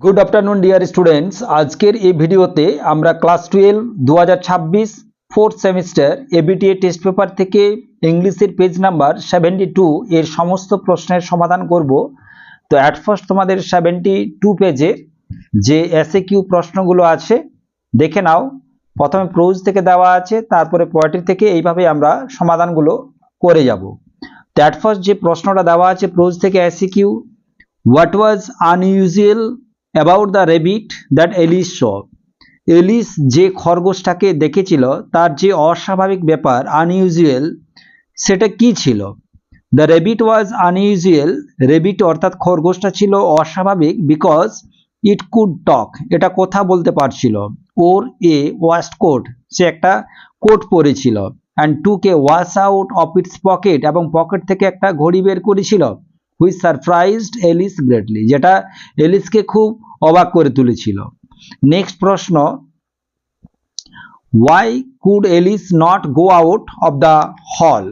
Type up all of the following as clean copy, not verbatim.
Good afternoon dear students. आजकेर ये भिडियोते आमरा class 12 2026 fourth semester ABTA test paper थेके इंग्लिशेर पेज नम्बर 72 एर समस्त प्रश्नेर समाधान करब। तो एट फार्स्ट तोमादेर 72 पेजेर जे एसएकिউ प्रश्नगुलो आछे देखे नाओ। प्रथमे प्रोज थेके देওয়া আছে, तारपरे पोएट्री थेके এইভাবে আমরা সমাধানগুলো করে যাব। তো एट फार्स्ट যে প্রশ্নটা দেওয়া আছে প্रोज থেকে SAQ, what was unusual about the rabbit that Alice saw. Alice যে খরগোশটাকে দেখেছিল তার যে অস্বাভাবিক ব্যাপার আনইউজুয়াল সেটা কি ছিল। The rabbit was unusual, rabbit অর্থাৎ খরগোশটা ছিল অস্বাভাবিক বিকজ ইট কুড টক, এটা কথা বলতে পারছিল। ওর এ ওয়াস্ট কোট, সে একটা কোট পরেছিল। And took A wash out of its pocket, এবং পকেট থেকে একটা ঘড়ি বের করেছিল। হুইচ সারপ্রাইজড এলিস গ্রেটলি, যেটা এলিসকে খুব অবাক করে তুলেছিল। নেক্সট প্রশ্ন, why could Alice not go out of the hall,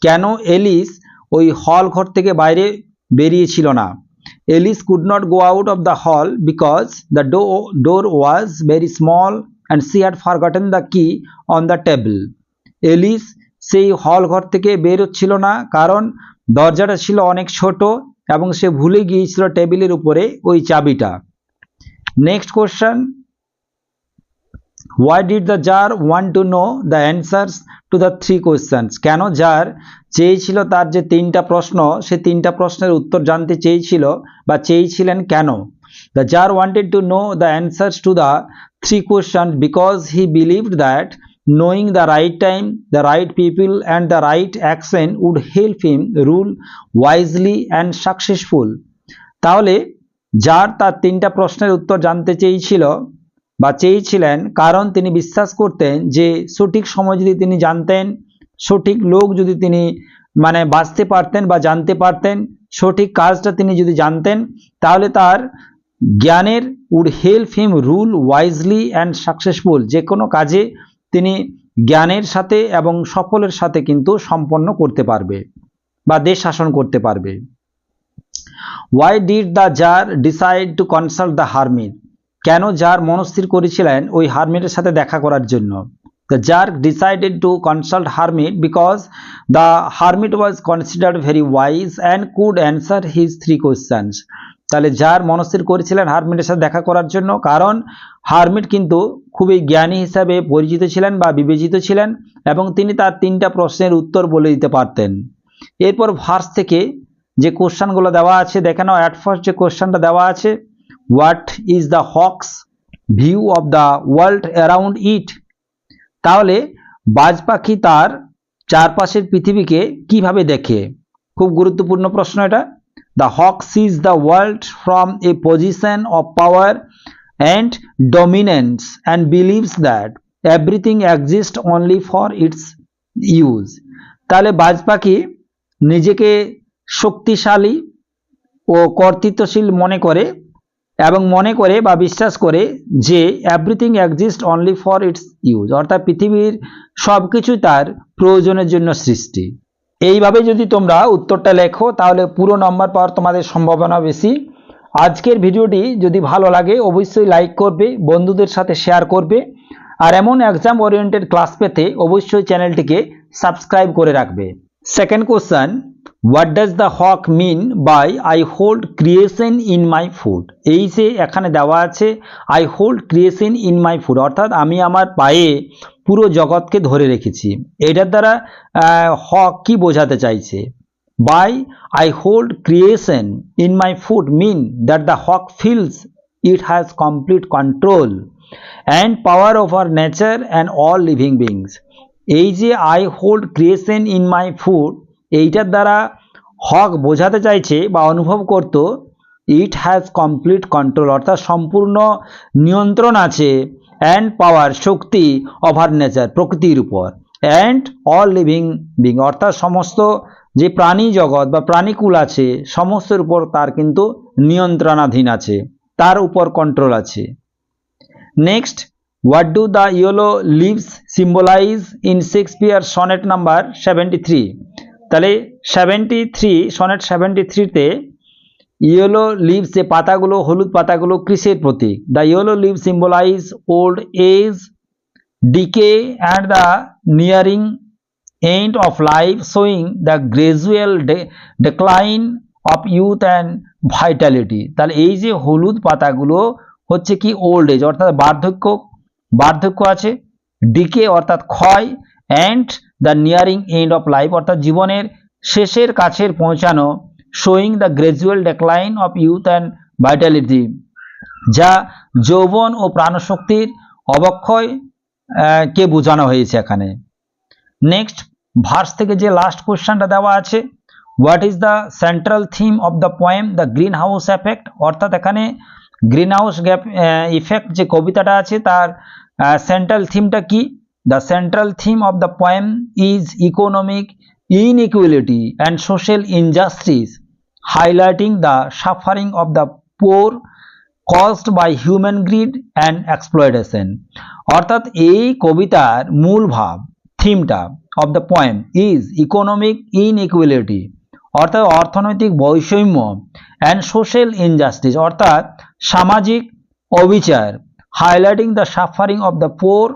কেন এলিস ওই হল ঘর থেকে বাইরে বেরিয়েছিল না। Alice could not go out of the hall because the door was very small and she had forgotten the key on the table. Alice সেই hall ঘর থেকে বের হচ্ছিল না কারণ দরজাটা ছিল অনেক ছোট এবং সে ভুলে গিয়েছিল টেবিলের উপরে ওই চাবিটা। Next question, why did the Tsar want to know the answers to the three questions, কেন জার চেয়েছিল তার যে তিনটা প্রশ্ন সে তিনটা প্রশ্নের উত্তর জানতে চেয়েছিল বা চেয়েছিলেন কেন। The Tsar wanted to know the answers to the three question because he believed that knowing the right time, the right people and the right action would help him rule wisely and successful। তাহলে যার তার তিনটা প্রশ্নের উত্তর জানতে চেয়েছিল বা চেয়েছিলেন কারণ তিনি বিশ্বাস করতেন যে সঠিক সময় যদি তিনি জানতেন, সঠিক লোক যদি তিনি বাঁচতে পারতেন বা জানতে পারতেন, সঠিক কাজটা তিনি যদি জানতেন তাহলে তার জ্ঞানের would help him rule wisely and successful, যে কোনো কাজে তিনি জ্ঞানের সাথে এবং সফলের সাথে কিন্তু সম্পন্ন করতে পারবে বা দেশ শাসন করতে পারবে। Why did the tsar decide to consult the hermit, কেন জার মনস্থির করেছিলেন ওই হারমিটের সাথে দেখা করার জন্য। The tsar decided to consult hermit because the hermit was considered very wise and could answer his three questions. তাহলে যার মনস্থির করেছিলেন হারমিটের সাথে দেখা করার জন্য কারণ হারমিট কিন্তু খুবই জ্ঞানী হিসাবে পরিচিত ছিলেন বা বিবেচিত ছিলেন এবং তিনি তার তিনটা প্রশ্নের উত্তর বলে দিতে পারতেন। এরপর ভার্স থেকে যে কোশ্চেনগুলো দেওয়া আছে দেখে নাও। অ্যাট ফার্স্ট যে কোশ্চেনটা দেওয়া আছে, what is the Hawks view of the world around ইট, তাহলে বাজ পাখি তার চারপাশের পৃথিবীকে কিভাবে দেখে। খুব গুরুত্বপূর্ণ প্রশ্ন এটা। The hawk sees the world from a position of power and dominance and believes that everything exists only for its use। তাহলে বাজ পাখি নিজেকে শক্তিশালী ও কর্তৃত্বশীল মনে করে এবং মনে করে বা বিশ্বাস করে যে everything exist only for its use, অর্থাৎ পৃথিবীর সব কিছুই তার প্রয়োজনের জন্য সৃষ্টি। এইভাবে যদি তোমরা উত্তরটা লেখো তাহলে পুরো নম্বর পাওয়ার তোমাদের সম্ভাবনা বেশি। আজকের ভিডিওটি যদি ভালো লাগে অবশ্যই লাইক করবে, বন্ধুদের সাথে শেয়ার করবে আর এমন এক্সাম ওরিয়েন্টেড ক্লাস পেতে অবশ্যই চ্যানেলটিকে সাবস্ক্রাইব করে রাখবে। Second question, what does the hawk mean by I hold creation in my foot. এই যে এখানে দেওয়া আছে I hold creation in my foot, অর্থাৎ আমি আমার পায়ে পুরো জগৎকে ধরে রেখেছি। এটার দ্বারা হক কি বোঝাতে চাইছে। By I hold creation in my foot mean that the hawk feels it has complete control and power over nature and all living beings. এই যে I hold creation in my foot, এইটার দ্বারা হক বোঝাতে চাইছে বা অনুভব করত ইট হ্যাজ কমপ্লিট কন্ট্রোল, অর্থাৎ সম্পূর্ণ নিয়ন্ত্রণ আছে, and power Shakti, over nature প্রকৃতির উপর, অ্যান্ড অল লিভিং বিং অর্থাৎ সমস্ত যে প্রাণী জগৎ বা প্রাণীকুল আছে সমস্তের উপর তার কিন্তু নিয়ন্ত্রণাধীন আছে, তার উপর কন্ট্রোল আছে। Next, what do the yellow leaves symbolise in Shakespeare sonnet number 73। তাহলে 73 সনেট 73তে ইয়েলো লিভস, যে পাতাগুলো, হলুদ পাতাগুলো কিসের প্রতীক? The yellow leaves symbolize old age, decay and the nearing end of life, showing the gradual decline of youth and vitality. তাহলে এই যে হলুদ পাতাগুলো হচ্ছে কি ওল্ড এজ অর্থাৎ বার্ধক্য আছে, ডিকে অর্থাৎ ক্ষয়, and the nearing end of life অর্থাৎ জীবনের শেষের কাছের পৌঁছানো, showing the gradual decline of youth and vitality, যা যৌবন ও প্রাণশক্তির অবক্ষয় কে বোঝানো হয়েছে এখানে। নেক্সট ভার্স থেকে যে লাস্ট কোশ্চেনটা দেওয়া আছে, what is the central theme of the poem the green house effect, অর্থাৎ এখানে গ্রিন হাউস গ্যাপ ইফেক্ট যে কবিতাটা আছে তার সেন্ট্রাল থিমটা কি? The central theme of the poem is economic inequality and social injustice, highlighting the suffering of the poor caused by human greed and exploitation। অর্থাৎ এই কবিতার মূল ভাব, থিমটা of the poem is economic inequality অর্থাৎ অর্থনৈতিক বৈষম্য, অ্যান্ড সোশ্যাল ইনজাস্টিস অর্থাৎ সামাজিক অবিচার, highlighting the suffering of the poor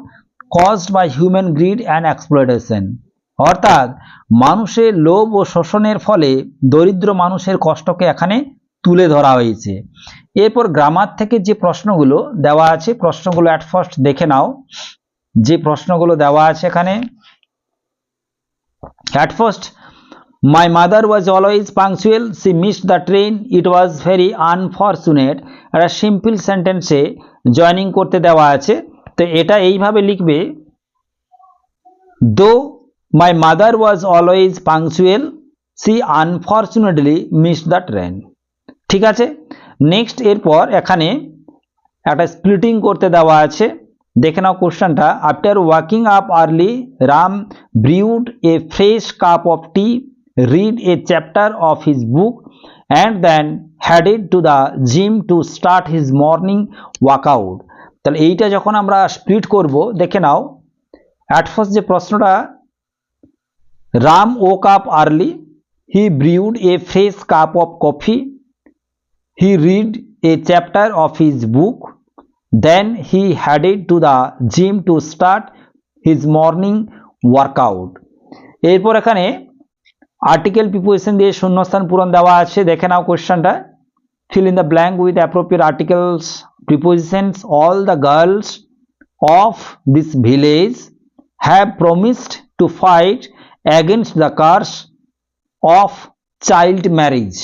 caused by human greed and exploitation অর্থাৎ মানুষের লোভ ও শোষণের ফলে দরিদ্র মানুষের কষ্টকে এখানে তুলে ধরা হয়েছে। এরপর গ্রামার থেকে যে প্রশ্নগুলো দেওয়া আছে, প্রশ্নগুলো অ্যাট ফার্স্ট দেখে নাও। যে প্রশ্নগুলো দেওয়া আছে এখানে, at first, my mother was always punctual, she missed the train, it was very unfortunate. একটা সিম্পল সেন্টেন্সে জয়নিং করতে দেওয়া আছে, তো এটা এইভাবে লিখবে, though my mother was always punctual, she unfortunately missed the train. ঠিক আছে। নেক্সট এরপর এখানে একটা স্প্লিটিং করতে দেওয়া আছে, দেখে নাও কোশ্চেনটা। After waking up early, Ram brewed a fresh cup of tea, read a chapter of his book, and then headed to the gym to start his morning workout. তাহলে এইটা যখন আমরা স্প্লিট করব, দেখে নাও অ্যাট ফার্স্ট যে প্রশ্নটা, Ram woke up early, he brewed a fresh cup of coffee, he read a chapter of his book, then he headed to the gym to start his morning workout। এরপর এখানে article preposition দিয়ে শূন্যস্থান পূরণ দেওয়া আছে, দেখে নাও কোশ্চেনটা। fill in the blank with appropriate articles prepositions। all the girls of this village have promised to fight against the curse of child marriage।